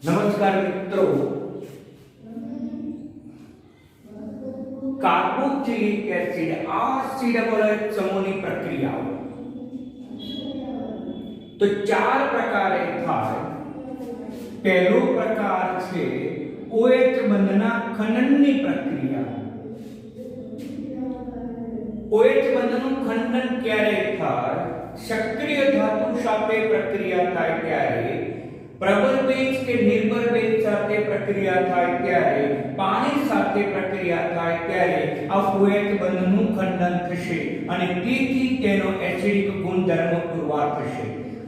નમસ્કાર મિત્રો, carboxylic acid RCOOH સમૂહની પ્રક્રિયાઓ તો ચાર પ્રકારે થાય. પહેલો પ્રકાર છે OH બંધના ખનનની પ્રક્રિયા. OH બંધનું ખંડન ક્યારે થાય? સક્રિય ધાતુ સાથે પ્રક્રિયા થાય ત્યારે, પ્રબળ બેઝ કે નિર્બળ બેઝ સાથે પ્રક્રિયા થાય ત્યારે, પાણી સાથે પ્રક્રિયા થાય ત્યારે આ OH બંધનું ખંડન થશે અને તેથી તેનો એસિડિક ગુણધર્મ પુરવાર થશે.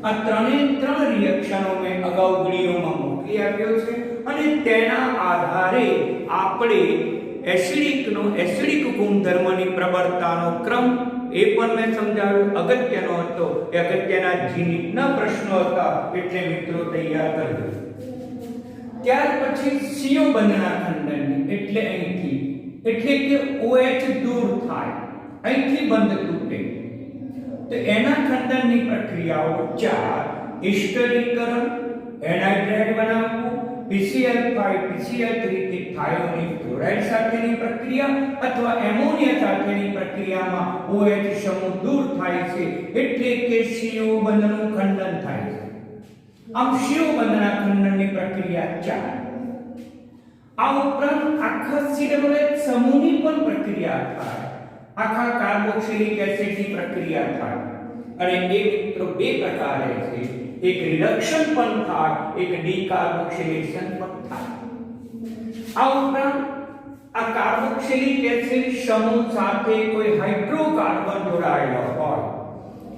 આ ત્રણ રિએક્શનો મેં અગાઉ વિડિયોમાં મોકલી આપ્યો છે અને તેના આધારે આપણે એસિડિક ગુણધર્મની પ્રબળતાનો ક્રમ એ પણ મેં સમજાવ્યું. અગત્યનો હતો એ અગત્યના જીનીટના પ્રશ્નો હતા એટલે મિત્રો તૈયાર કરજો. ત્યાર પછી CO બંધના ખંડનની એટલે અહીંથી એટલે કે OH દૂર થાય, અહીંથી બંધ તૂટે તો એના ખંડનની પ્રક્રિયાઓ ચાર: એસ્ટરીકરણ, એનહાઇડ્રાઇડ બનાવવું, PCl5 PCl3 કે થાયોનિક ક્લોરાઇડ સાથેની પ્રક્રિયા અથવા એમોનિયા સાથેની પ્રક્રિયામાં OH સમૂહ દૂર થાય છે એટલે કે CO બંધનું ખંડન થાય છે. આમ CO બંધના ખંડનની પ્રક્રિયા ચાર. આ ઉપરાંત આખા COOH સમૂહની પણ પ્રક્રિયા થાય, આખા કાર્બોક્સિલિક એસિડની પ્રક્રિયા થાય અને એ મિત્રો બે પ્રકારે છે. એક રિડક્શન પણ થાય, એક ડીકાર્બોક્સિલેશન પણ થાય. આ ઉપરાંત આ કાર્બોક્સિલિક એસિડ સમૂહ સાથે કોઈ હાઇડ્રોકાર્બન જોડાયેલો હોય,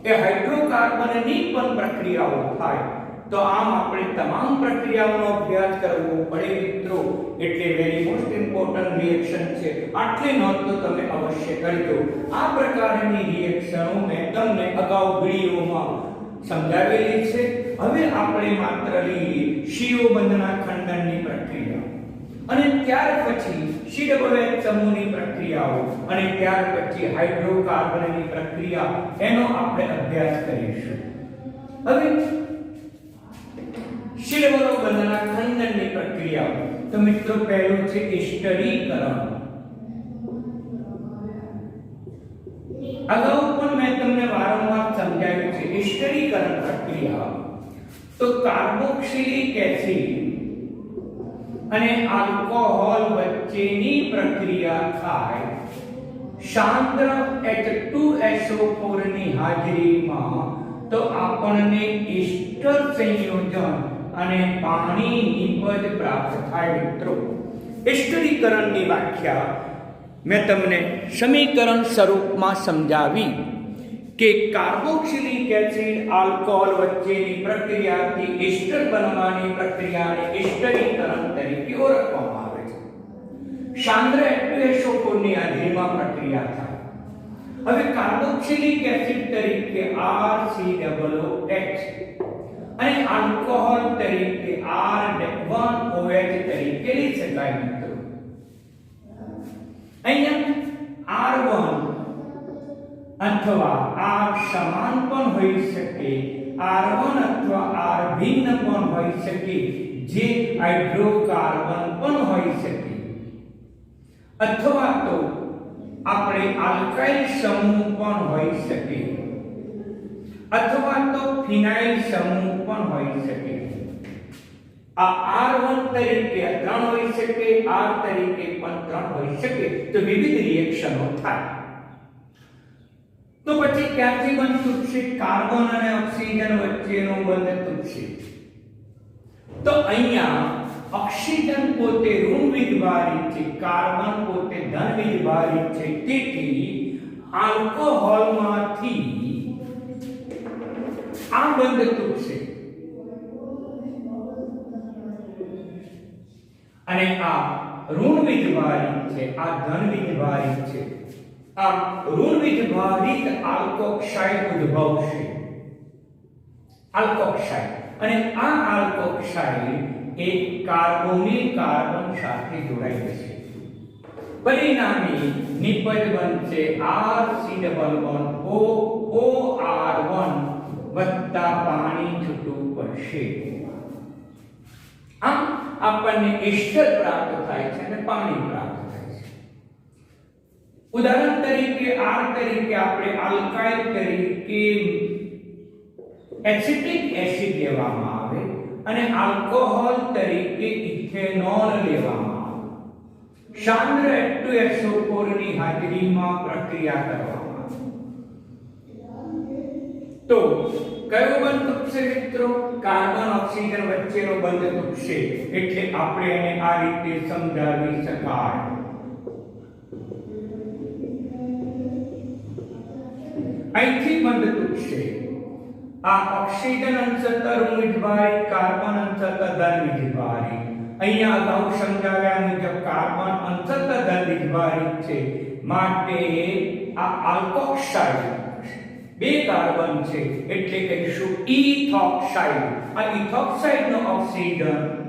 એ હાઇડ્રોકાર્બનની પણ પ્રક્રિયાઓ થાય. તો આમ આપણે તમામ પ્રક્રિયાઓનો અભ્યાસ કરવો પડે મિત્રો, એટલે વેરી મોસ્ટ ઇમ્પોર્ટન્ટ રિએક્શન છે. આટલી નોંધ તો તમે અવશ્ય કરજો. આ પ્રકારની રિએક્શનો મેં તમને અગાઉ વિડિયોમાં સમજાવેલી છે. હવે આપણે માત્ર લઈએ CO બંધના ખંડનની પ્રક્રિયા અને ત્યાર પછી COOH સમૂહની પ્રક્રિયાઓ અને ત્યાર પછી હાઇડ્રોકાર્બનની પ્રક્રિયા, એનો આપણે અભ્યાસ કરીશું. હવે CO બંધના ખંડનની પ્રક્રિયાઓ તો મિત્રો પહેલું છે એસ્ટરીકરણ. અગાઉ પણ મેં તમને વારંવાર સમજાવ્યું છે. એસ્ટરીકરણ પ્રક્રિયા તો કાર્બોક્સિલિક એસિડ અને આલ્કોહોલ વચ્ચેની પ્રક્રિયા થાય સાંદ્ર H2SO4 ની હાજરીમાં, તો આપણને એસ્ટર સંયોજન અને પાણી નિપજ પ્રાપ્ત થાય. મિત્રો એસ્ટરીકરણની વ્યાખ્યા મેં તમને સમીકરણ સ્વરૂપમાં સમજાવી કે કાર્બોક્સિલિક એસિડ આલ્કોહોલ વચ્ચેની પ્રક્રિયાથી એસ્ટર બનવાની પ્રક્રિયાને એસ્ટરીકરણ તરીકે ઓળખવામાં આવે છે. સાંદ્ર H2SO4 ની હાજરીમાં પ્રક્રિયા થાય. હવે કાર્બોક્સિલિક એસિડ તરીકે RCOOH અને આલ્કોહોલ તરીકે R1OH તરીકે લઈ શકાય. મિત્રો અહીંયા R1 અથવા R સમાન પણ હોઈ શકે, R1 અથવા R ભિન્ન પણ હોઈ શકે, જે હાઇડ્રોકાર્બન પણ હોઈ શકે, અથવા તો આપણે આલ્કાઇલ સમૂહ પણ હોઈ શકે, અથવા તો ફિનાઇલ સમૂહ પણ હોઈ શકે. આ R1 તરીકે 3 હોઈ શકે, R તરીકે પણ 3 હોઈ શકે. તો વિવિધ રિએક્શનો થાય. તો પછી ક્યાંથી બંધ તૂટશે? કાર્બન અને ઓક્સિજન વચ્ચેનો બંધ તૂટશે. તો અહીંયા ઓક્સિજન પોતે ઋણ વીજભારિત છે, કાર્બન પોતે ધન વીજભારિત છે, તેથી આલ્કોહોલમાંથી આ બંધ તૂટશે અને આ ઋણ વીજભારિત છે, આ ધન વીજભારિત છે. આ ઋણ વીજભારિત આલ્કોક્સાઇડ ઉદ્ભવશે, આલ્કોક્સાઇડ, અને આ આલ્કોક્સાઇડ એક કાર્બોનિલ કાર્બન સાથે જોડાઈ જશે. પરિણામે નિપજ બનશે RC1 વત્તા પાણી છૂટું પડશે. આમ આપણને એસ્ટર પ્રાપ્ત થાય છે અને પાણી પ્રાપ્ત થાય છે. ઉદાહરણ તરીકે R તરીકે આપણે આલ્કાઇલ તરીકે એસિટિક એસિડ લેવામાં આવે અને આલ્કોહોલ તરીકે ઇથેનોલ લેવામાં આવે. સાંદ્ર H2SO4 ની હાજરીમાં પ્રક્રિયા કરવામાં આવે તો કયો બંધ તૂટશે મિત્રો? કાર્બન ઓક્સિજન વચ્ચેનો બંધ તૂટશે. એટલે આપણે એને આ રીતે સમજાવી શકાય. અહીંથી બંધ તૂટશે. આ ઓક્સિજન અંશતઃ ઋણ વીજભારી, કાર્બન અંશતઃ ધન વીજભારી. અહીંયા અગાઉ સમજાવ્યા મુજબ કાર્બન અંશતઃ ધન વીજભારી છે માટે આ આલ્કોક્સાઇડ બે કાર્બન છે એટલે કહીશું ઇથોક્સાઇડ. આ ઇથોક્સાઇડ નો ઓક્સિજન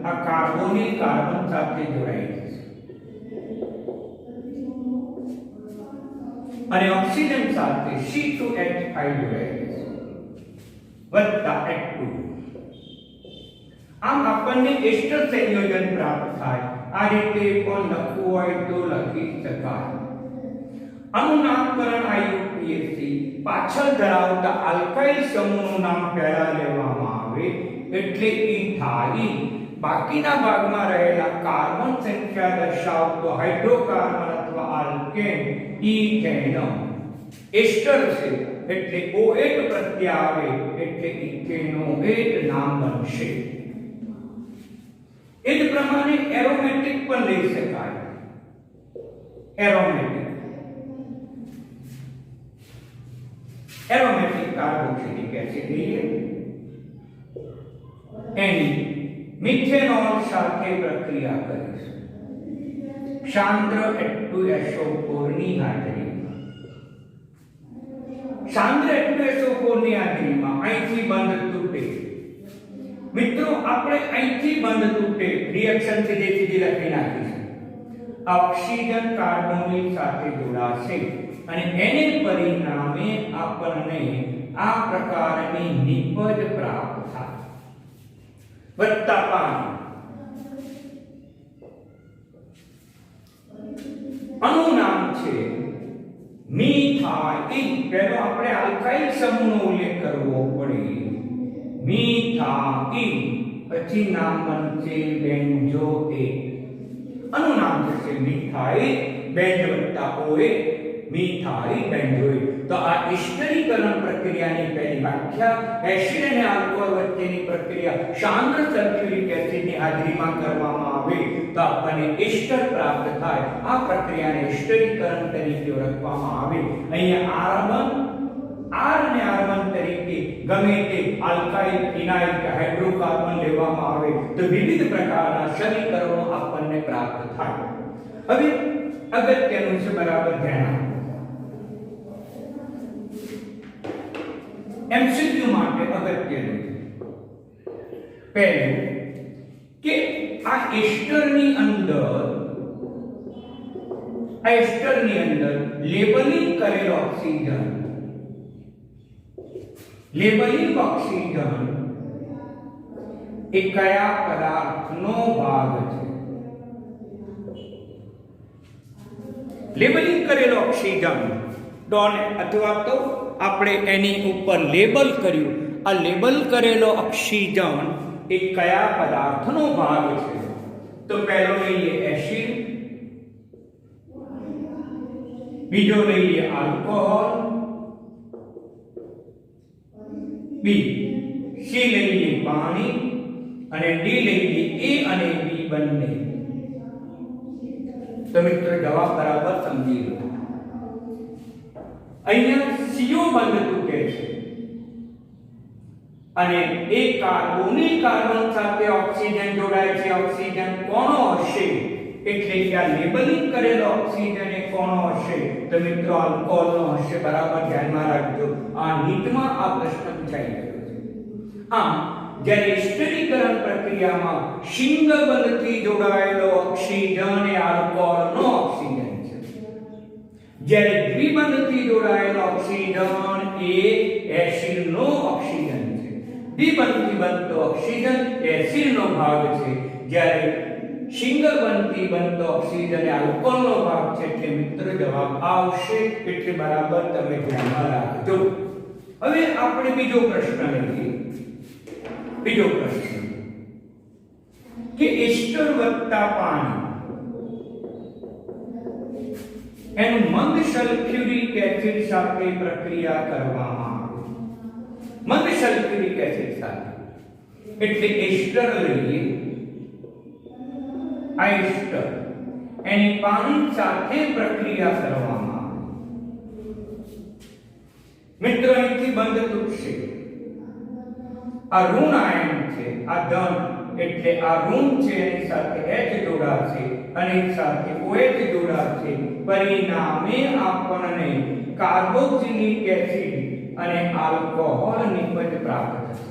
આ કાર્બોનિલ કાર્બન સાથે જોડાઈ જશે અને ઓક્સિજન સાથે C2H5 જોડાઈ જશે વત્તા H2. આમ આપણને એસ્ટર સંયોજન પ્રાપ્ત થાય. આ રીતે પણ લખવું હોય તો લખી શકાય. આનું નામકરણ IUPAC પાછળ ધરાવતા આલ્કાઇલ સમૂહનું નામ પહેલા લેવામાં આવે એટલે ઇથાઇલ. બાકીના ભાગમાં રહેલા કાર્બન સંખ્યા દર્શાવતો હાઇડ્રોકાર્બન અથવા આલ્કેન ઇથેન. એસ્ટર છે એટલે OH પ્રત્યય આવે એટલે ઇથેનોએટ નામ બનશે. એ જ પ્રમાણે એરોમેટિક પણ લઈ શકાય. એરોમેટિક કાર્બોક્સિલિક એસિડ લઈએ. એની મિથેનોલ સાથે પ્રક્રિયા કરીશું સાંદ્ર H2SO4 ની હાજરીમાં. સાંદ્ર H2SO4 ની હાજરીમાં અહીંથી બંધ તૂટે. મિત્રો આપણે અહીંથી બંધ તૂટે રિએક્શન સીધી લખી નાખીશું. ઓક્સિજન કાર્બોનિલ સાથે જોડાશે અને એને પરિણામે આપણને આ પ્રકારની નિપજ પ્રાપ્ત થાય વત્તા પાણી. આનું નામ છે મિથાઇલ. પહેલો આપણે આલ્કાઇલ સમૂહનો ઉલ્લેખ કરવો પડે. મિથાઇલ પછી નામ બનશે બેન્ઝોએટ. આનું નામ થશે મિથાઇલ બેન્ઝ વત્તા OH મિથાઇલ બેન્ઝોએટ. તો આ એસ્ટરીકરણ પ્રક્રિયાની પહેલી વ્યાખ્યા એસિડ અને આલ્કોહોલ વચ્ચેની પ્રક્રિયા સાંદ્ર સલ્ફ્યુરિક એસિડની હાજરીમાં કરવામાં આવે તો આપણને એસ્ટર પ્રાપ્ત થાય. આ પ્રક્રિયાને એસ્ટરીકરણ તરીકે ઓળખવામાં આવે. અહીંયા R1 અને R1 તરીકે ગમે તે આલ્કાઇલ, ફિનાઇલ કે હાઇડ્રોકાર્બન લેવામાં આવે તો વિવિધ પ્રકારના સમીકરણો આપણને પ્રાપ્ત થાય. હવે અગત્યનું છે બરાબર ધ્યાન આપો. MCQ માટે અગત્યનું છે પહેલું કે આ એસ્ટરની અંદર લેબલિંગ કરેલ ઓક્સિજન એ કયા પદાર્થનો ભાગ છે? લેબલિંગ કરેલો ઓક્સિજન ડોન અથવા તો આપણે એની ઉપર લેબલ કર્યું. આ લેબલ કરેલો ઓક્સિજન એ કયા પદાર્થનો ભાગ છે? તો પહેલો લઈએ એસિડ, બીજો લઈએ આલ્કોહોલ, સી લઈએ પાણી અને ડી લઈએ A અને B બંને. તો મિત્રો જવાબ બરાબર સમજી લો. અહીંયા CO બંધ તૂટે છે અને એક કાર્બોનિલ કાર્બન સાથે ઓક્સિજન જોડાય છે. ઓક્સિજન કોનો હશે? એટલે કે આ લેબલિંગ કરેલો ઓક્સિજન એ કોનો હશે? તો મિત્રો આલ્કોહોલનો હશે. બરાબર ધ્યાનમાં રાખજો. આ નીટમાં આ પ્રશ્ન પૂછાઈ ગયો છે. આમ જ્યારે એસ્ટરીકરણ પ્રક્રિયામાં સિંગલ બંધથી જોડાયેલો ઓક્સિજન એ આલ્કોહોલનો ઓક્સિજન છે, જ્યારે દ્વિબંધથી જોડાયેલો ઓક્સિજન એ એસિડનો ઓક્સિજન છે. દ્વિબંધથી બનતો ઓક્સિજન એસિડનો ભાગ છે, જ્યારે સિંગલ બોન્ડથી બનતો ઓક્સિજન એ આલ્કોહોલનો ભાગ છે એટલે મિત્રો જવાબ આવશે એટલે બરાબર તમે ધ્યાનમાં રાખજો. હવે આપણે બીજો પ્રશ્ન લઈએ. બીજો પ્રશ્ન કે એસ્ટર વત્તા પાણી એનું મંદ સલ્ફ્યુરિક એસિડ સાથે પ્રક્રિયા કરવામાં આવે. મંદ સલ્ફ્યુરિક એસિડ સાથે એટલે એસ્ટર લઈએ. આ એસ્ટર એની પાણી સાથે પ્રક્રિયા કરવામાં આવે. મિત્રો અહીંથી બંધ તૂટશે. આ ઋણ આયન છે, આ ધન એટલે આ ઋણ છે એની સાથે H જોડાશે અને એની સાથે OH જોડાશે. પરિણામે આપણને કાર્બોક્સિલિક એસિડ અને આલ્કોહોલ નિપજ પ્રાપ્ત થશે.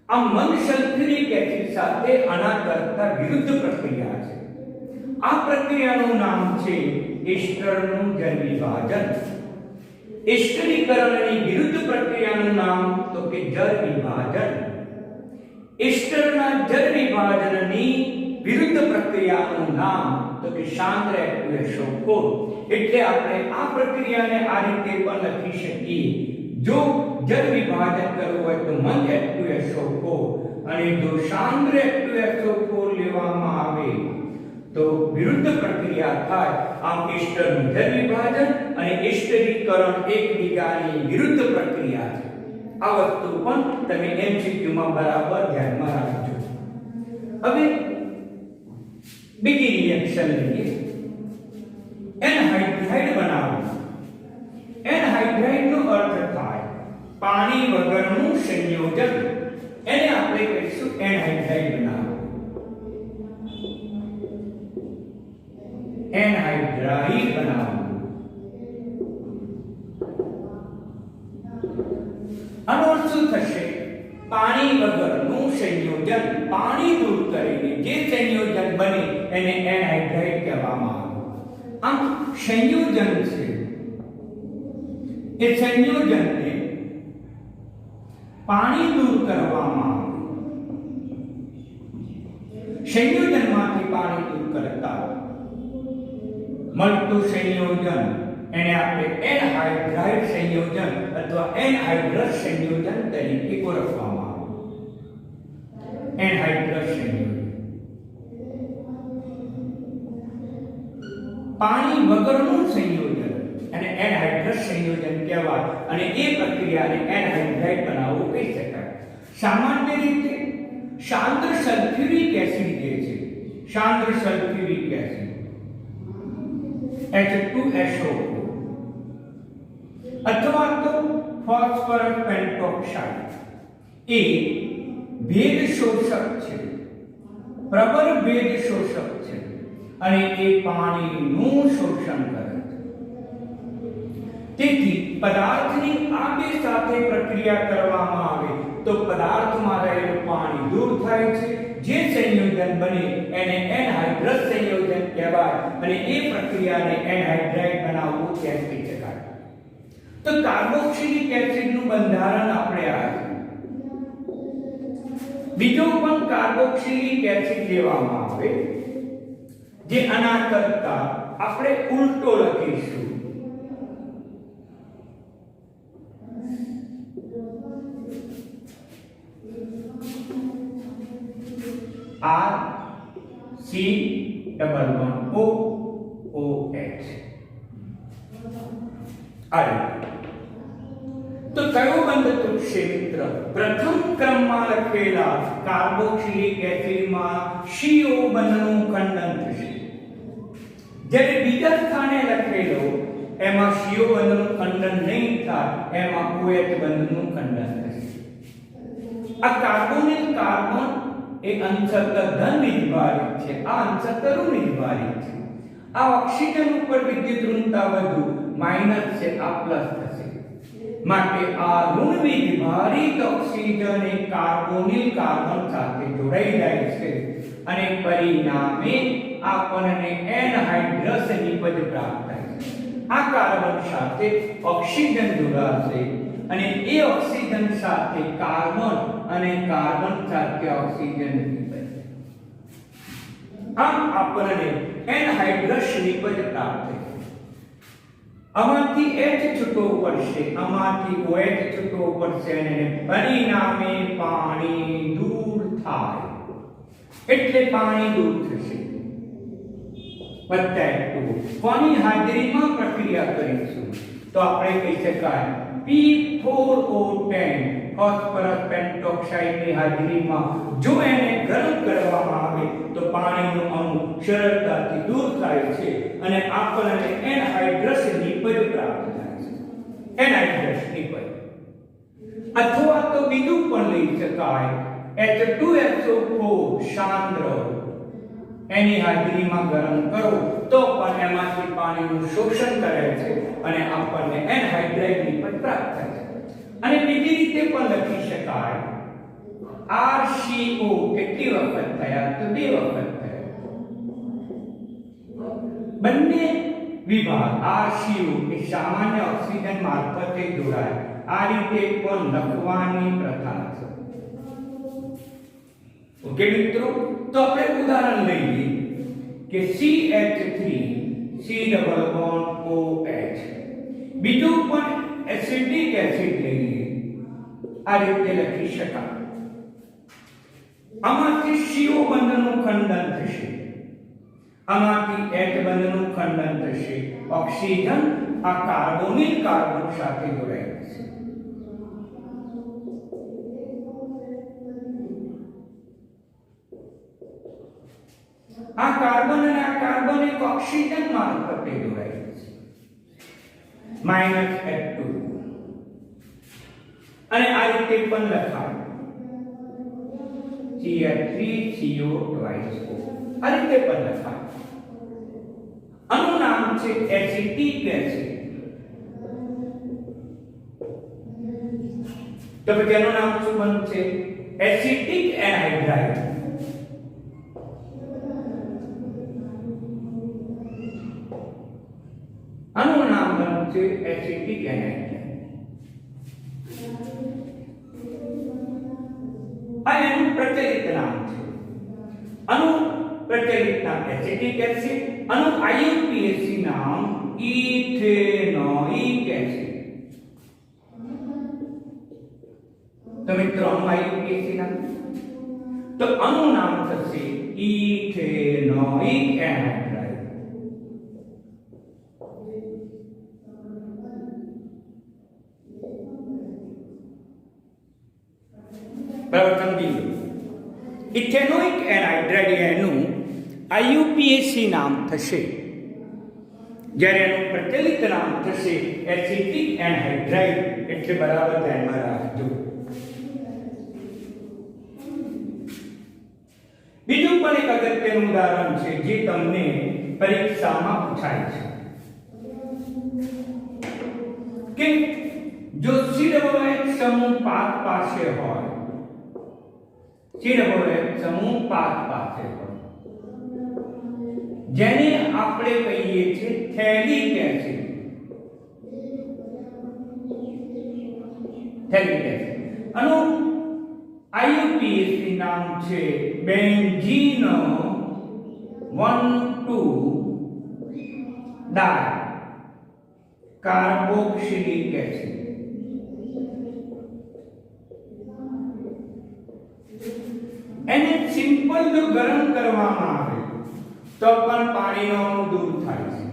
આ મંદ સલ્ફ્યુરિક એસિડ સાથે આના કરતા વિરુદ્ધ પ્રક્રિયા છે. આ પ્રક્રિયાનું નામ છે એસ્ટરનું જળ વિભાજન. એસ્ટરીકરણની વિરુદ્ધ પ્રક્રિયાનું નામ તો કે જળ વિભાજન. એસ્ટરના જળ વિભાજનની વિરુદ્ધ પ્રક્રિયાનું નામ તો કે સાંદ્ર H2SO4. એટલે આપણે આ પ્રક્રિયાને આ રીતે પણ લખી શકીએ. જો જળ વિભાજન કરવું હોય તો મંદ H2SO4 અને જો સાંદ્ર H2SO4 લેવામાં આવે તો વિરુદ્ધ પ્રક્રિયા થાય. આમ એસ્ટરનું જળ વિભાજન અને એસ્ટરીકરણ એકબીજાની વિરુદ્ધ પ્રક્રિયા છે. આ વસ્તુ પણ તમે MCQ માં બરાબર ધ્યાનમાં રાખજો. હવે બીજી રિએક્શન લઈએ. એનહાઇડ્રાઇડ બનાવવું. એનહાઇડ્રાઇડ નો અર્થ થાય પાણી વગરનું સંયોજન. એને આપણે કહીશું એનહાઇડ્રાઇડ બનાવવું. એનહાઇડ્રાઇડ બનાવવું. આનો અર્થ શું થશે? પાણી વગરનું સંયોજન. પાણી દૂર કરીને જે સંયોજન બને એને એનહાઇડ્રાઇડ કહેવામાં આવે. આમ સંયોજન છે એ સંયોજનને પાણી દૂર કરવામાં આવે. સંયોજનમાંથી પાણી દૂર કરતા મળતું સંયોજન એને આપણે એનહાઇડ્રાઇડ સંયોજન અથવા એનહાઇડ્રસ સંયોજન તરીકે ઓળખવામાં આવે. એનહાઇડ્રસ સંયોજન પાણી વગરનું સંયોજન અને એનહાઇડ્રસ સંયોજન કહેવાય અને એ પ્રક્રિયાને એનહાઇડ્રાઇડ બનાવવું કહી શકાય. સામાન્ય રીતે સાંદ્ર સલ્ફ્યુરિક એસિડ જે છે, સાંદ્ર સલ્ફ્યુરિક એસિડ H2SO4 અથવા તો ફોસ્ફરસ પેન્ટોક્સાઇડ એ ભેજ શોષક છે, પ્રબળ ભેજ શોષક છે અને એ પાણીનું શોષણ કરે છે. તેથી પદાર્થની આ બે સાથે પ્રક્રિયા કરવામાં આવે તો પદાર્થમાં રહેલું પાણી દૂર થાય છે. જે સંયોજન બને એને એનહાઇડ્રસ સંયોજન કહેવાય અને એ પ્રક્રિયાને એનહાઇડ્રાઇડ બનાવવું કેમ કહી શકાય. તો કાર્બોક્સિલિક એસિડનું બંધારણ આપણે આ બીજો પણ કાર્બોક્સિલિક એસિડ લેવામાં આવે જે આના કરતા આપણે ઉલટો લખીશું. RC11OOH. તો કયો બંધ તૂટશે મિત્ર? પ્રથમ ક્રમમાં લખેલા કાર્બોક્સિલિક એસિડમાં CO બંધનું ખંડન થશે. જ્યારે બીજા સ્થાને લખેલો એમાં CO બંધનું ખંડન નહીં થાય, એમાં OH બંધનું ખંડન થશે. આ કાર્બોનિલ કાર્બન એ અંશતઃ ધન નિર્ભારિત છે, આ અંશતઃ ઋણ નિર્ભારિત છે. આ ઓક્સિજન ઉપર વિદ્યુત ઋણતા વધુ માઈનસ છે, આ પ્લસ થશે. માટે આ ઋણ નિર્ભારિત ઓક્સિજન એ કાર્બોનિલ કાર્બન સાથે જોડાઈ જાય છે અને પરિણામે આપણને એનહાઇડ્રસ નિપજ પ્રાપ્ત થાય છે. આ કાર્બન સાથે ઓક્સિજન જોડાશે અને એ ઓક્સિજન સાથે કાર્બન અને કાર્બન સાથે ઓક્સિજન નિપજ. આમ આપણને એનહાઇડ્રસ નિપજ પ્રાપ્ત થઈ. આમાંથી H છૂટો પડશે, આમાંથી OH છૂટો પડશે અને પરિણામે પાણી દૂર થાય. એટલે પાણી દૂર થશે. +2 કોની હાજરીમાં પ્રક્રિયા કરીશું તો આપણે કહી શકાય P4O10 ફોસ્ફરસ પેન્ટોક્સાઇડ ની હાજરીમાં જો એને ગરમ કરવામાં આવે તો પાણીનું અણુ સરળતાથી દૂર થાય છે અને આપણને એનહાઇડ્રસ નિપજ પ્રાપ્ત થાય છે. એનહાઇડ્રસ નિપજ અથવા તો બીજું પણ લઈ શકાય H2SO4 સાંદ્ર એની હાજરીમાં ગરમ કરો તો પણ એમાંથી પાણીનું શોષણ કરે છે અને આપણને એનહાઇડ્રાઇડ નિપજ પ્રાપ્ત થાય છે. અને બીજી રીતે પણ લખી શકાય RCO કેટલી વખત થયા તો 2 વખત થયા. બંને વિભાગ RCO એ સામાન્ય ઓક્સિજન મારફતે જોડાય. આ રીતે પણ લખવાની પ્રથા છે. ઓકે મિત્રો, તો આપણે ઉદાહરણ લઈએ કે CH3 C double bond OH. બીજું પણ એસિડિક એસિડ લઈએ. આ રીતે લખી શકાય. આમાંથી CO બંધનું ખંડન થશે, આમાંથી H બંધનું ખંડન થશે. ઓક્સિજન આ કાર્બોનિલ કાર્બન સાથે જોડાય છે. આ કાર્બન અને આ કાર્બન એક ઓક્સિજન મારફતે જોડાય છે. -H2 અને આ રીતે પણ લખાય CH3CO2. આ રીતે પણ લખાય. આનું નામ છે એસિટિક એસિડ. તો પછી એનું નામ શું બનશે? Acetic anhydride. આનું નામ બનશે એસિટિક એનહાઇડ્રાઇડ. આ એનું પ્રચલિત નામ છે. આનું પ્રચલિત નામ એસિટિક એસિડ. આનું IUPAC નામ ઇથેનોઇક એસિડ. તો મિત્રો આનું IUPAC નામ તો આનું નામ થશે ઇથેનોઇક એનહાઇડ્રાઇડ. બરાબર સમજી લો. ઇથેનોઇક એનહાઇડ્રાઇડ એનું IUPAC નામ થશે, જ્યારે એનું પ્રચલિત નામ થશે એસિટિક એનહાઇડ્રાઇડ. એટલે બરાબર ધ્યાનમાં રાખજો. બીજું પણ એક અગત્યનું ઉદાહરણ છે જે તમને પરીક્ષામાં પૂછાય છે કે જો COH સમૂહ 5 પાસે હોય, COH સમૂહ 5 પાસે હોય, જેને આપણે કહીએ છીએ થેલિક એસિડ. થેલિક એસિડ આનું IUPAC નામ છે બેન્ઝીનો 1,2-ડાય કાર્બોક્સિલિક એસિડ. એને સિમ્પલ જો ગરમ કરવામાં આવે તો પણ પાણીનો અણુ દૂર થાય છે.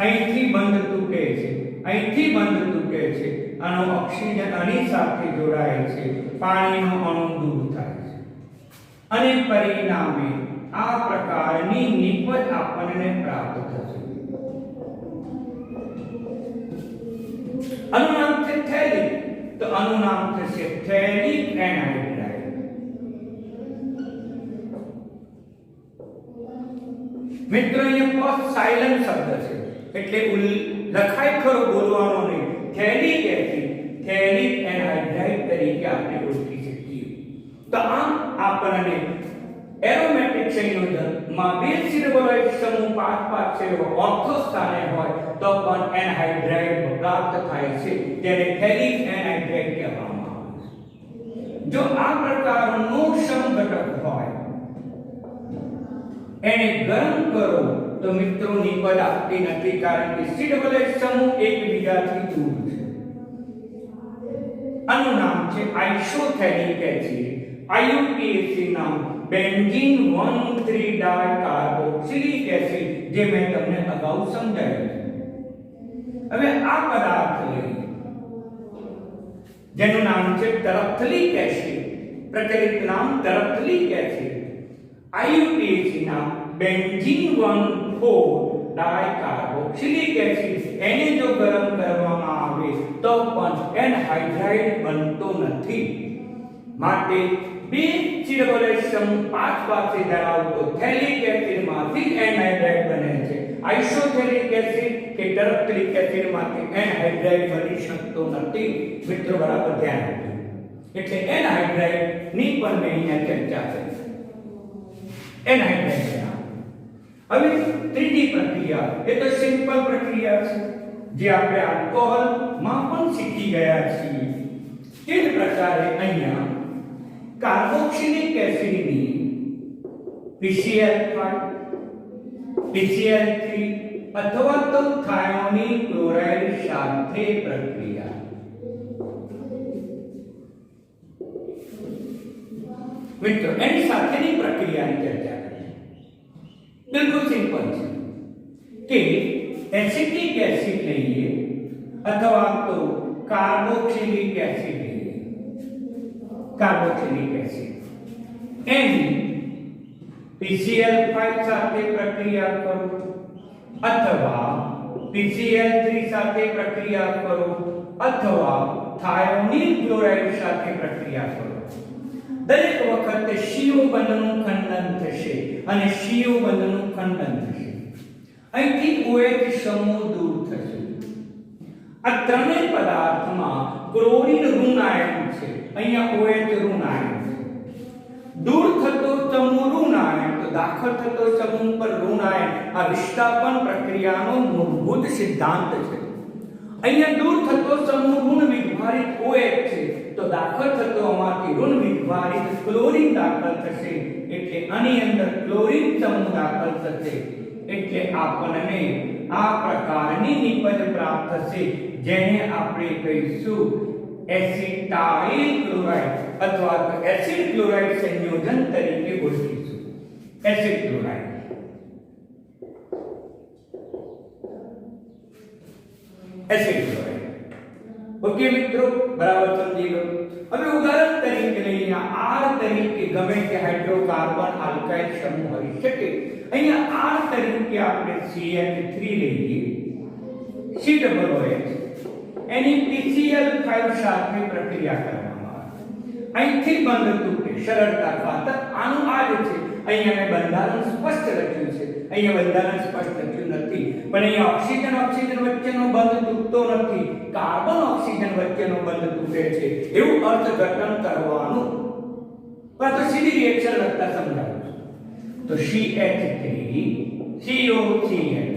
અહીંથી બંધ તૂટે છે, અહીંથી બંધ તૂટે છે. આનો ઓક્સિજન આની સાથે જોડાય છે, પાણીનો અણુ દૂર થાય છે અને પરિણામે આ પ્રકારની નિપજ આપણને પ્રાપ્ત થશે. આનું નામ છે થેલિક. તો આનું નામ થશે થેલિક એનહાઇડ્રાઇડ. મિત્રો અહીંયા ફર્સ્ટ સાયલન્ટ શબ્દ છે એટલે લખાય ખરો, બોલવાનો નહીં. થેલિક એસિડ, થેલિક એનહાઇડ્રાઇડ તરીકે આપણે ઓળખી શકીએ. તો આમ આપણને એરોમેટિક સંયોજનમાં 2 COH સમૂહ 5 પાસે ઓર્થો સ્થાને હોય તો પણ એનહાઇડ્રાઇડ પ્રાપ્ત થાય છે, તેને થેલિક એનહાઇડ્રાઇડ કહેવામાં આવે છે. જો આ પ્રકારનો સમઘટક હોય એને ગરમ કરો તો મિત્રો નિપજ આપતી નથી, કારણ કે COH સમૂહ એકબીજાથી દૂર છે. આનું નામ છે આઇસોથેલિક એસિડ. IUPAC નામ બેન્ઝીન 1,3 ડાયકાર્બોક્સિલિક એસિડ, જે મેં તમને અગાઉ સમજાવ્યું છે. હવે આ પદાર્થ લઈ જેનું નામ છે તરફથલિક એસિડ, પ્રચલિત નામ તરફથલિક એસિડ. IUPAC નામ બેન્ઝીન 1,4 ડાયકાર્બોક્સિલિક એસિડ. એને જો ગરમ કરવામાં આવે તો પણ એનહાઇડ્રાઇડ બનતો નથી. માટે બે COH સમૂહ 5 પાસે ધરાવતો થેલિક એસિડમાંથી એનહાઇડ્રાઇડ બને છે. આઇસોથેલિક એસિડ કે તરફથલિક એસિડમાંથી એનહાઇડ્રાઇડ બની શકતો નથી. મિત્રો બરાબર ધ્યાન આપજો. એટલે એનહાઇડ્રાઇડ ની પણ મેં અહીંયા ચર્ચા કરી. એનહાઇડ્રાઇડ. હવે ત્રીજી પ્રક્રિયા, એ તો સિમ્પલ પ્રક્રિયા છે જે આપણે આલ્કોહોલ માં પણ શીખી ગયા છીએ. તે જ પ્રકારે અહીંયા કાર્બોક્સિલિક એસિડની PCl5 PCl3 અથવા તો થાયોનિલ ક્લોરાઇડ સાથે પ્રક્રિયા. મિત્રો એની સાથેની પ્રક્રિયાની ચર્ચા કરીએ. બિલકુલ સિમ્પલ છે કે એસિટિક એસિડ લઈએ અથવા તો કાર્બોક્સિલિક એસિડ લઈએ. કાર્બોક્સિલિક એસિડ એની PCl5 સાથે પ્રક્રિયા કરો અથવા PCl3 સાથે પ્રક્રિયા કરો અથવા થાયોનિલ ક્લોરાઇડ સાથે પ્રક્રિયા કરો. દરેક વખતે CO બંધનું ખંડન થશે અને CO બંધનું ખંડન થશે. અહીંથી OH સમૂહ દૂર થશે. આ ત્રણેય પદાર્થમાં ક્લોરીન ઋણ આયન છે. અહીંયા OH ઋણ આયન છે. દૂર થતો સમૂહ ઋણ આયન તો દાખલ થતો સમૂહ પર ઋણ આયન. આ વિસ્થાપન પ્રક્રિયાનો મૂળભૂત સિદ્ધાંત છે. અહીંયા દૂર થતો સમૂહ ઋણ વિભારિત OH છે તો દાખલ થતો આમાંથી ઋણ વિભારિત ક્લોરીન દાખલ થશે. એટલે આની અંદર ક્લોરીન સમૂહ દાખલ થશે. એટલે આપણને આ પ્રકારની નિપજ પ્રાપ્ત થશે, જેને આપણે કહીશું એસિટાઇલ ક્લોરાઇડ અથવા તો એસિડ ક્લોરાઇડ સંયોજન તરીકે ઓળખીશું. Acid chloride. Acid chloride. Okay મિત્રો, બરાબર સમજી લો. હવે ઉદાહરણ તરીકે લઈએ, R તરીકે ગમે તે હાઇડ્રોકાર્બન આલ્કાઇલ સમૂહ હોઈ શકે. અહીંયા R તરીકે આપણે CH3 લઈએ, COOH એની PCl5 સાથે પ્રક્રિયા કરવામાં આવે. અહીંથી બંધ તૂટે સરળતા ખાતર. આનું આ જ છે. અહીંયા મેં બંધારણ સ્પષ્ટ લખ્યું છે, અહીંયા બંધારણ સ્પષ્ટ લખ્યું નથી, પણ અહીંયા ઓક્સિજન ઓક્સિજન વચ્ચેનો બંધ તૂટતો નથી, કાર્બન ઓક્સિજન વચ્ચેનો બંધ તૂટે છે એવું અર્થઘટન કરવાનું. પણ તો સીધી રિએક્શન લખતા સમજાવું તો CH3 COCl.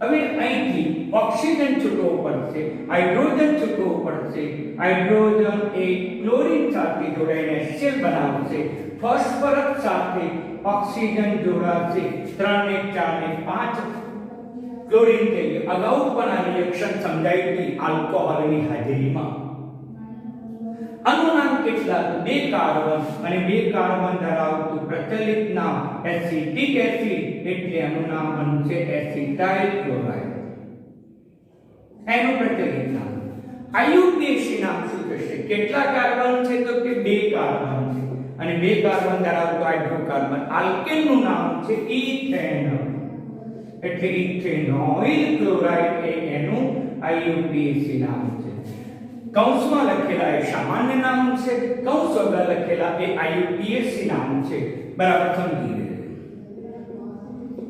હવે અહીંથી ઓક્સિજન છૂટવો પડશે, હાઇડ્રોજન છૂટવો પડશે. હાઇડ્રોજન એ ક્લોરીન સાથે જોડાઈને HCl બનાવશે. ફોસ્ફરસ સાથે ઓક્સિજન જોડાશે. 3 ને 4 ને 5 ક્લોરીન થઈ ગયું. અગાઉ પણ આ રિએક્શન સમજાઈ હતી આલ્કોહોલની હાજરીમાં. આનું નામ કેટલા? 2 કાર્બન અને 2 કાર્બન ધરાવતું પ્રચલિત નામ એસિટિક એસિડ. એટલે આનું નામ બનશે એસિટાઇલ ક્લોરાઇડ. એનું પ્રચલિત નામ. IUPAC નામ શું થશે? કેટલા કાર્બન છે? તો કે 2 કાર્બન છે અને 2 કાર્બન ધરાવતો હાઇડ્રોકાર્બન. આલ્કેન નું નામ છે ઇથેનોલ. એટલે ઇથેનોઇલ ક્લોરાઇડ એ એનું IUPAC નામ છે. કૌંસમાં લખેલા એ સામાન્ય નામ છે, કૌંસ વગર લખેલા એ IUPAC નામ છે. બરાબર સમજી લે.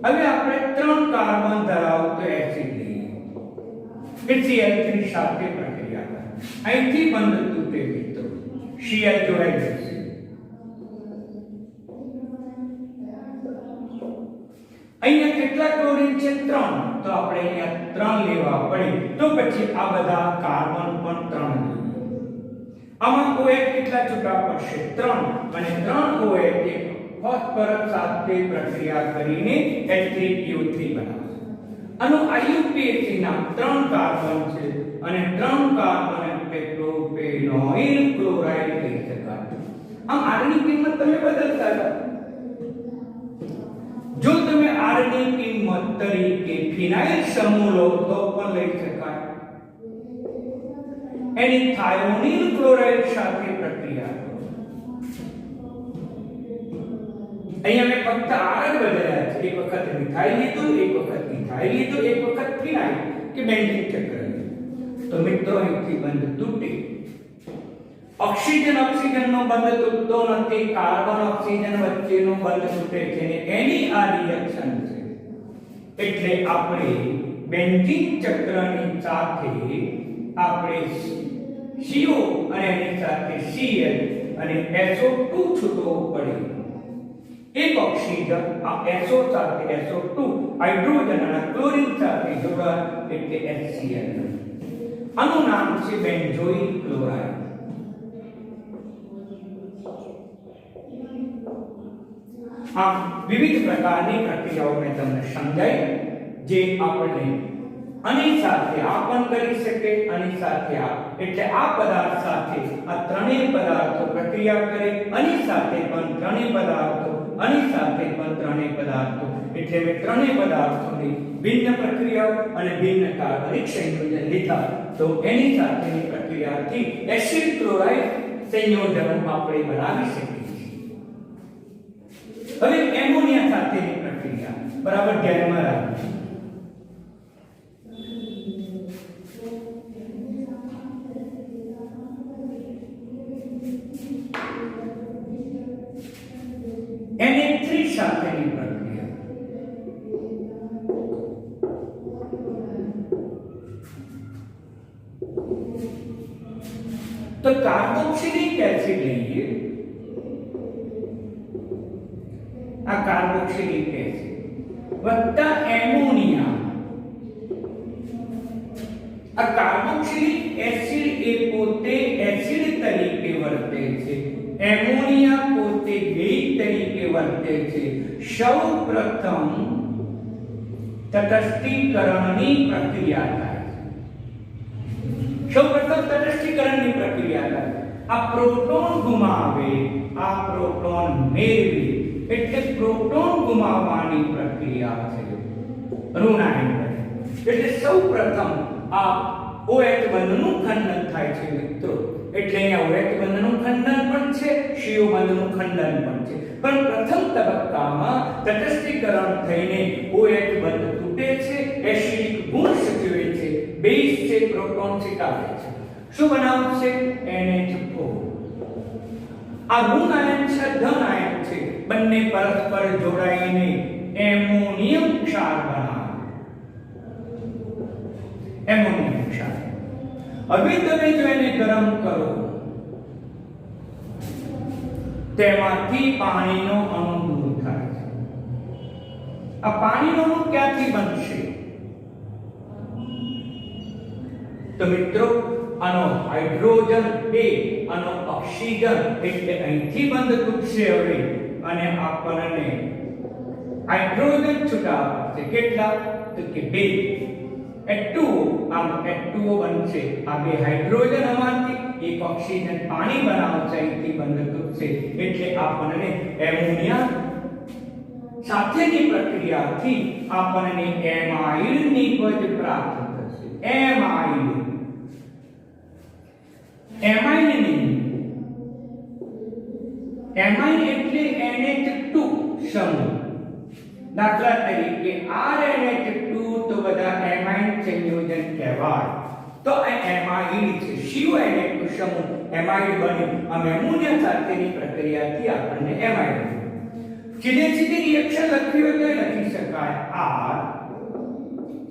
હવે આપણે 3 કાર્બન ધરાવતો એસિડ લઈએ, PCl3 સાથે પ્રક્રિયા કરે. અહીંથી બંધ તૂટે મિત્રો, Cl જોડાઈ જશે. અહીંયા કેટલા ક્લોરીન છે? 3. તો આપણે અહીંયા 3 લેવા પડે. તો પછી આ બધા કાર્બન પણ 3 લઈએ. આમાં OH કેટલા છૂટા પડશે? 3. અને 3 OH એ ફોસ્ફરસ સાથે પ્રક્રિયા કરીને H3PO3 બનાવશે. આનું IUPAC નામ 3 કાર્બન છે અને 3 કાર્બન એટલે પ્રોપેનોઇલ ક્લોરાઇડ કહી શકાય. આમ R ની કિંમત તમે બદલતા જાઓ. જો તમે R ની કિંમત તરીકે ફિનાઇલ સમૂહ લો તો પણ લઈ શકાય. એની થાયોનિલ ક્લોરાઇડ સાથે પ્રક્રિયા કરો. અહીંયા મેં ફક્ત R જ બદલ્યા છે. એક વખત મિથાઇલ લીધું, એક વખત ઇથાઇલ લીધું, એક વખત ફિનાઇલ કે બેન્ઝીન ચક્ર લીધું. તો મિત્રો અહીંથી બંધ તૂટે. ઓક્સિજન નો બંધ તૂટતો નથી, કાર્બન ઓક્સિજન વચ્ચેનો બંધ તૂટે છે અને એની આ રિએક્શન છે. એટલે આપણે બેન્ઝીન ચક્રની સાથે આપણે CO અને એની સાથે Cl અને SO2 છૂટવો પડે. એક ઓક્સિજન આ SO સાથે SO2 હાઇડ્રોજન અને ક્લોરીન સાથે જોડાય એટલે HCl. આનું નામ છે બેન્ઝોઇલ ક્લોરાઇડ. આ વિવિધ પ્રકારની પ્રક્રિયાઓ મેં તમને સમજાવી જે આપણે આની સાથે આ પણ કરી શકે, આની સાથે આ, એટલે આ પદાર્થ સાથે આ ત્રણેય પદાર્થો પ્રક્રિયા કરે, આની સાથે પણ ત્રણેય પદાર્થો, આની સાથે પણ ત્રણેય પદાર્થો, એટલે મેં ત્રણેય પદાર્થોની ભિન્ન પ્રક્રિયાઓ અને ભિન્ન કાર્બનિક સંયોજન લીધા. તો એની સાથેની પ્રક્રિયાથી એસિડ ક્લોરાઇડ સંયોજનો આપણે બનાવી શકીએ છીએ. હવે એમોનિયા સાથેની પ્રક્રિયા બરાબર ધ્યાનમાં રાખજો. Na3 સાથેની પ્રક્રિયા તો કાર્બોક્સિલિક એસિડ લઈએ. આ કાર્બોક્સિલિક એસિડ વત્તા એમોનિયા. આ કાર્બોક્સિલિક એસિડ એ પોતે એસિડ તરીકે વર્તે છે, એમોનિયા પોતે બેઝ તરીકે વર્તે છે. સૌપ્રથમ તટસ્થીકરણની પ્રક્રિયા થાય છે. સૌપ્રથમ તટસ્થીકરણની પ્રક્રિયા થાય. આ પ્રોટોન ગુમાવે, આ પ્રોટોન મેળવે, એટલે પ્રોટોન ગુમાવવાની પ્રક્રિયા છે. ઋણાયન બને. એટલે સૌપ્રથમ આ OH બંધનું ખંડન થાય છે મિત્રો. એટલે અહીંયા OH બંધનું ખંડન પણ છે, CO બંધનું ખંડન પણ છે. પણ પ્રથમ તબક્કામાં તટસ્થીકરણ થઈને OH બંધ તૂટે છે, એસિડિક ગુણ સૂચવે છે, બેઝ છે, પ્રોટોન સિટાવે છે. શું બનાવશે? NH4. આ ઋણ આયન છે, ધન આયન છે, બંને પરસ્પર જોડાઈને એમોનિયમ ક્ષાર બનાવે. એમોનિયમ ક્ષાર. હવે તમે જો એને ગરમ કરો તેમાંથી પાણીનો અણુ દૂર થાય છે. આ પાણીનો અણુ ક્યાંથી બનશે? તો મિત્રો આનો હાઇડ્રોજન એ આનો ઓક્સિજન એટલે અહીંથી બંધ તૂટશે હવે અને આપણને હાઇડ્રોજન છૂટા પડશે. કેટલા? તો કે 2. H2O, આમ H2O બનશે. આ બે હાઇડ્રોજન આમાંથી એક ઓક્સિજન પાણી બનાવશે, અહીંથી બંધ તૂટશે એટલે આપણને એમોનિયા સાથેની પ્રક્રિયાથી આપણને એમાઇડ ની પદ પ્રાપ્ત થશે. એમાઇડ. એમાઇડ એટલે NH2 સમૂહ. દાખલા તરીકે RNH2 તો બધા એમાઇડ સંયોજન કહેવાય. તો આ એમાઇડ છે. CONH2 સમૂહ એમાઇડ બને. આ એમોનિયા સાથેની પ્રક્રિયાથી આપણને એમાઇડ મળે. સીધી રિએક્શન લખવી હોય તો લખી શકાય R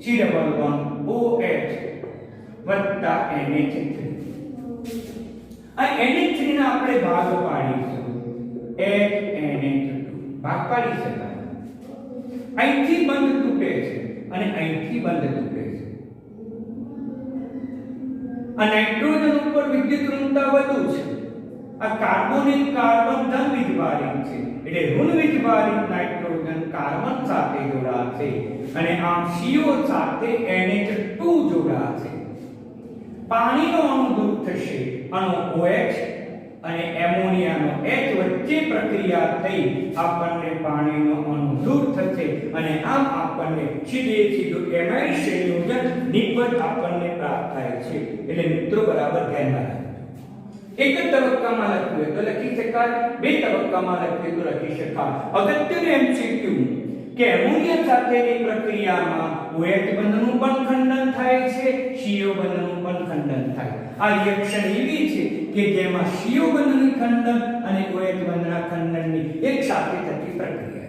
C11OH વત્તા NH3. આ NH3 ના આપણે ભાગ પાડીશું. NH2 ભાગ પાડી શકાય. અહીંથી બંધ તૂટે છે અને અહીંથી બંધ તૂટે છે. આ નાઇટ્રોજન ઉપર વિદ્યુત ઋણતા વધુ છે. આ કાર્બોનિલ કાર્બન ધન વિધવા વીજભારિત છે એટલે ઋણ વીજભારિત નાઇટ્રોજન કાર્બન સાથે જોડાશે અને આમ CO સાથે NH2 જોડાશે. પાણીનો અણુ દૂર થશે, અણુ OH અને એમોનિયાનો H વચ્ચે પ્રક્રિયા થઈ આપણને પાણીનો અણુ દૂર થશે અને આમ આપણને સીધું એમાઇડ સંયોજન નિપજ આપણને પ્રાપ્ત થાય છે. એટલે મિત્રો બરાબર ધ્યાનમાં રાખજો. એક જ તબક્કામાં લખ્યું હોય તો લખી શકાય, બે તબક્કામાં લખ્યું તો લખી શકાય. અગત્યનું MCQ કે એમોનિયા સાથેની પ્રક્રિયામાં OH બંધનું પણ ખંડન થાય છે, CO બંધનું પણ ખંડન થાય. આ રિએક્શન એવી છે કે જેમાં CO બંધનું ખંડન અને OH બંધના ખંડનની એક સાથે થતી પ્રક્રિયા છે.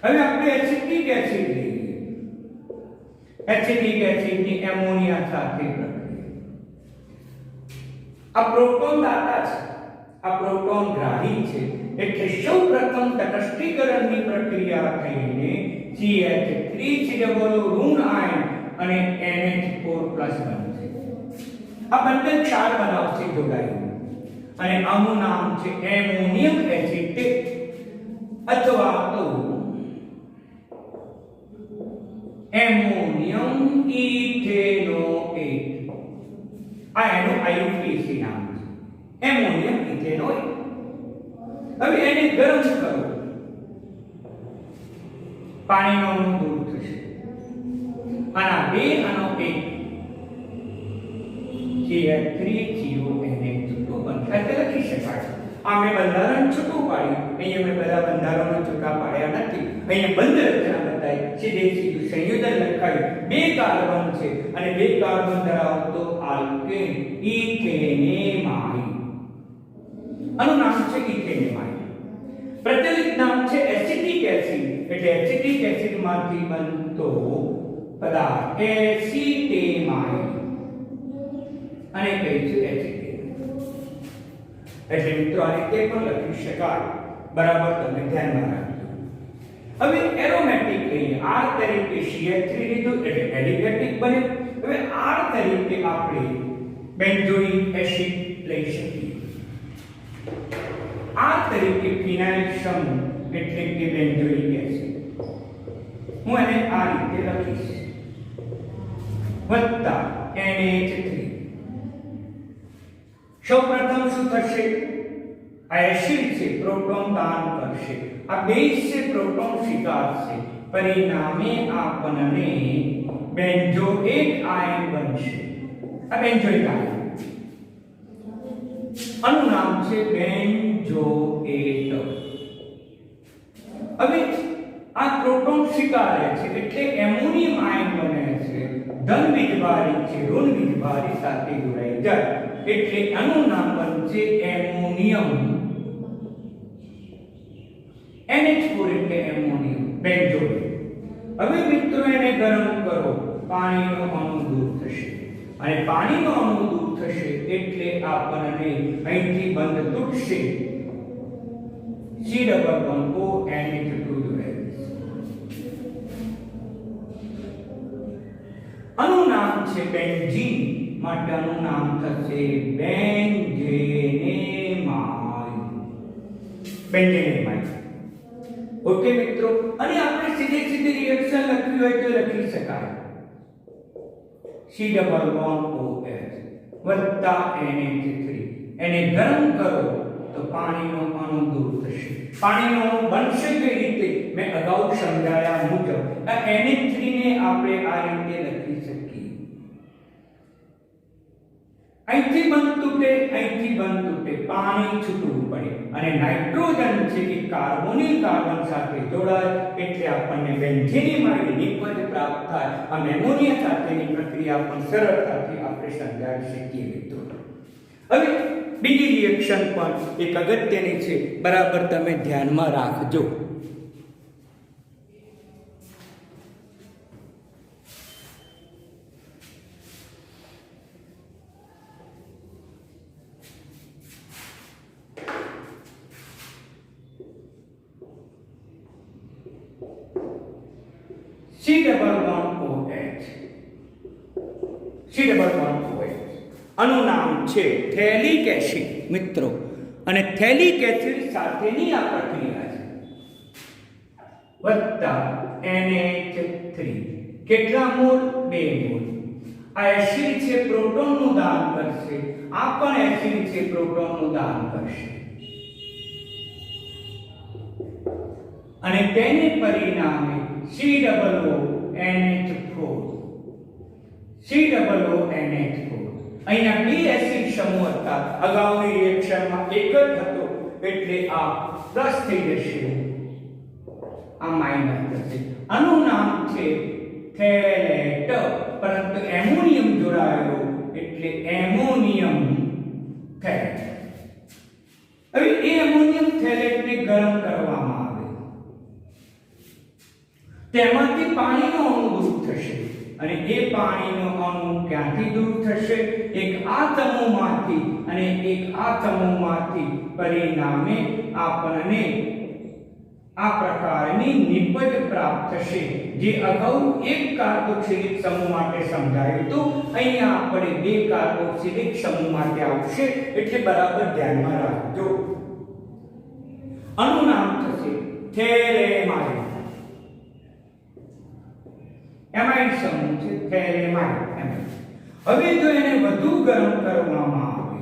હવે આપણે એસિટિક એસિડ લઈએ. એસિટિક એસિડની એમોનિયા સાથે પ્રક્રિયા. આ પ્રોટોન દાતા છે, આ પ્રોટોન ગ્રાહી છે એટલે સૌપ્રથમ તટસ્થીકરણની પ્રક્રિયા થઈને CH3COO ઋણ આયન અને NH4+ બનશે. આ બંને ક્ષાર બનાવશે જોડાઈને અને આનું નામ છે એમોનિયમ એસિટેટ અથવા તો એમોનિયમ ઇથેનોએટ. આ એનું IUPAC નામ છે, એમોનિયમ ઇથેનોએટ. હવે એને ગરમ કરો, પાણીનો અણુ દૂર થશે. આના બે આનો એક CH3CONH2 બનશે. એટલે લખી શકાય. આ મેં બંધારણ છૂટું પાડ્યું, અહીંયા મેં બધા બંધારણો છૂટા પાડ્યા નથી. અહીંયા બંધ રચના બતાવી, સીધું સંયોજન લખાયું. બે કાર્બન છે અને બે કાર્બન ધરાવતો આલ્કેન ઇથેનેમાઇડ. આનું નામ છે ઇથેનેમાઇડ. પ્રચલિત નામ છે એસિટિક એસિડ એટલે એસિટિક એસિડ માંથી બનતો પદાર્થ એસિટેમાઇડ અને કહીશું એસિટેટ. એટલે મિત્રો આ રીતે પણ લખી શકાય. બરાબર તમે ધ્યાનમાં રાખજો. હવે એરોમેટિક લઈએ. R તરીકે CH3 લીધું એટલે એલિફેટિક બને. હવે R તરીકે આપણે બેન્ઝોઇક એસિડ લઈ શકીએ. આ તરીકે ફિનાઇલ સમૂહ એટલે કે બેન્ઝોઇક એસિડ. હું એને આ રીતે લખીશ વત્તા NH3. સૌપ્રથમ શું થશે? આ એસિડ છે પ્રોટોન દાન કરશે, આ બેઝ છે પ્રોટોન સ્વીકારશે, પરિણામે આપણને બેન્ઝોઇક આયન બનશે. આ બેન્ઝોઇક આયન આનું નામ છે બેન્ઝોએટ. હવે આ પ્રોટોન સ્વીકારે છે એટલે એમોનિયમ આયન બને છે. ધન વીજભારિત છે, ઋણ વીજભારિત સાથે જોડાઈ જાય એટલે આનું નામ બનશે એમોનિયમ. NH4 એટલે એમોનિયમ બેન્ઝોએટ. હવે મિત્રો એને ગરમ કરો, પાણીનો અણુ દૂર થશે અને પાણીનો અણુ દૂર થશે એટલે આપણને અહીંથી બંધ તૂટશે, C=NH2 જોડાય. આનું નામ છે બેન્ઝીન, માટે આનું નામ થશે બેન્ઝેનેમાઇડ. બેન્ઝેનેમાઇડ. ઓકે મિત્રો. અને આપણે સીધી રિએક્શન લખવી હોય તો લખી શકાય C=OH વત્તા NH3. એને ગરમ કરો તો પાણીનો અણુ દૂર થશે. પાણીનો અણુ બનશે કઈ રીતે? મેં અગાઉ સમજાવ્યા મુજબ આ NH3 ને આપણે આ રીતે લખી શકીએ. અહીંથી બંધ તૂટે, પાણી છૂટવું પડે અને નાઇટ્રોજન છે કે કાર્બોનિલ કાર્બન સાથે જોડાય એટલે આપણને બેન્ઝેનેમાઇડ નિપજ પ્રાપ્ત થાય. આ એમોનિયા સાથેની પ્રક્રિયા પણ સરળતાથી આપણે સમજાવી શકીએ મિત્રો. હવે બીજી રિએક્શન પણ એક અગત્યની છે, બરાબર તમે ધ્યાનમાં રાખજો. C=OH. આનું નામ છે થેલિક એસિડ મિત્રો. અને થેલિક એસિડ સાથેની આ પ્રક્રિયા છે વત્તા NH3 કેટલા મોલ 2 મોલ આ એસિડ છે પ્રોટોનનું દાન કરશે આ પણ એસિડ છે પ્રોટોનનું દાન કરશે અને તેને પરિણામે COONH4 અહીંયા બે એસિડ સમૂહ હતા અગાઉની રિએક્શનમાં એક જ હતો એટલે આ પ્લસ થઈ જશે આ માઈનસ થશે આનું નામ છે થેલેટ પરંતુ એમોનિયમ જોડાયો એટલે એમોનિયમ થેલેટ હવે એ એમોનિયમ થેલેટને ગરમ કરવામાં આવે તેમાંથી પાણીનો અણુ દૂર થશે અને એ પાણીનો અણુ ક્યાંથી દૂર થશે એક આ સમૂહમાંથી અને એક આ સમૂહમાંથી પરિણામે આપણને આ પ્રકારની નિપજ પ્રાપ્ત થશે જે અગાઉ એક કાર્બોક્સિલિક સમૂહ માટે સમજાયું હતું અહીંયા આપણે બે કાર્બોક્સિલિક સમૂહ માટે આવશે એટલે બરાબર ધ્યાનમાં રાખજો આનું નામ થશે થેલેમાઇડ એમાઇડ સમૂહ છે થેલેમાઇડ એમાઇડ હવે જો એને વધુ ગરમ કરવામાં આવે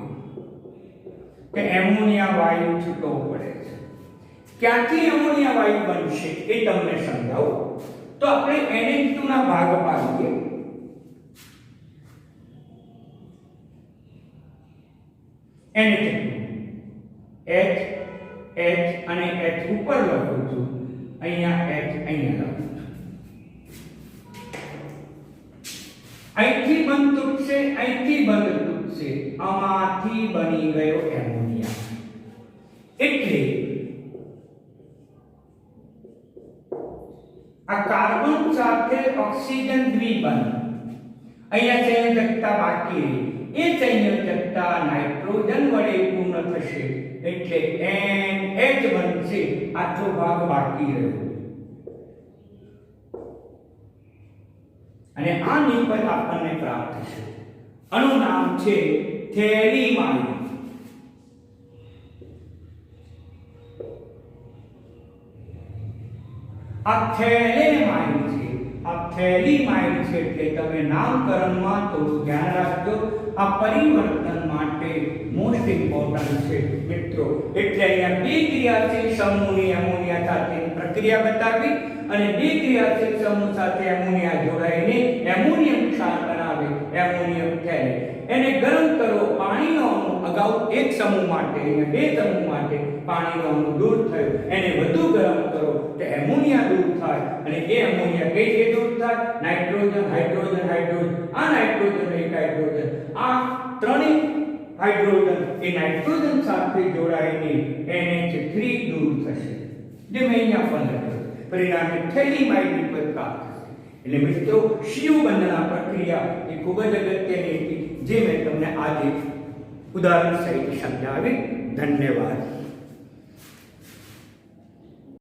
કે એમોનિયા વાયુ છૂટો પડે છે ક્યાંથી એમોનિયા વાયુ બનશે એ તમને સમજાવું તો આપણે NH2 ના ભાગ પાડીએ NH2 H અને H ઉપર લખું છું અહીંયા H અહીંયા લખું છું અહીંથી બંધ તૂટશે અહીંથી બંધ તૂટશે આમાંથી બની ગયો એમોનિયા એટલે આ કાર્બન સાથે ઓક્સિજન દ્વિબંધ અહીંયા સંયોજકતા બાકી રહી એ સંયોજકતા નાઇટ્રોજન વડે પૂર્ણ થશે એટલે NH બનશે આટલો ભાગ બાકી રહ્યો અને આ નિપજ આપણને પ્રાપ્ત થશે આનું નામ છે થેલિમાઇડ આ થેલેમાઇડ છે એટલે તમે નામકરણમાં થોડું ધ્યાન રાખજો આ પરિવર્તન માટે મોસ્ટ ઇમ્પોર્ટન્ટ છે મિત્રો એટલે અહીંયા બે ક્રિયાશીલ સમૂહની એમોનિયા સાથેની પ્રક્રિયા બતાવી અને બે ક્રિયાશીલ સમૂહ સાથે એમોનિયા જોડાઈને એમોનિયમ ક્ષાર બનાવે એમોનિયમ થેલેટ એને ગરમ કરો પાણીનો અણુ અગાઉ એક સમૂહ માટે અને બે સમૂહ માટે પાણીનો અણુ દૂર થયો એને વધુ ગરમ કરો તો એમોનિયા દૂર થાય અને એ એમોનિયા કઈ રીતે દૂર થાય નાઇટ્રોજન હાઇડ્રોજન આ નાઇટ્રોજન એક હાઇડ્રોજન આ ત્રણેય હાઇડ્રોજન એ નાઇટ્રોજન સાથે જોડાઈને NH3 દૂર થશે જે મેં અહીંયા પણ લખ્યું પરિણામે થેલિમાઇડ નિપજ પ્રાપ્ત થશે એટલે મિત્રો શિયુ બંધના પ્રક્રિયા એ ખૂબ જ અગત્યની હતી જે મેં તમને આજે ઉદાહરણ સહિત સમજાવી ધન્યવાદ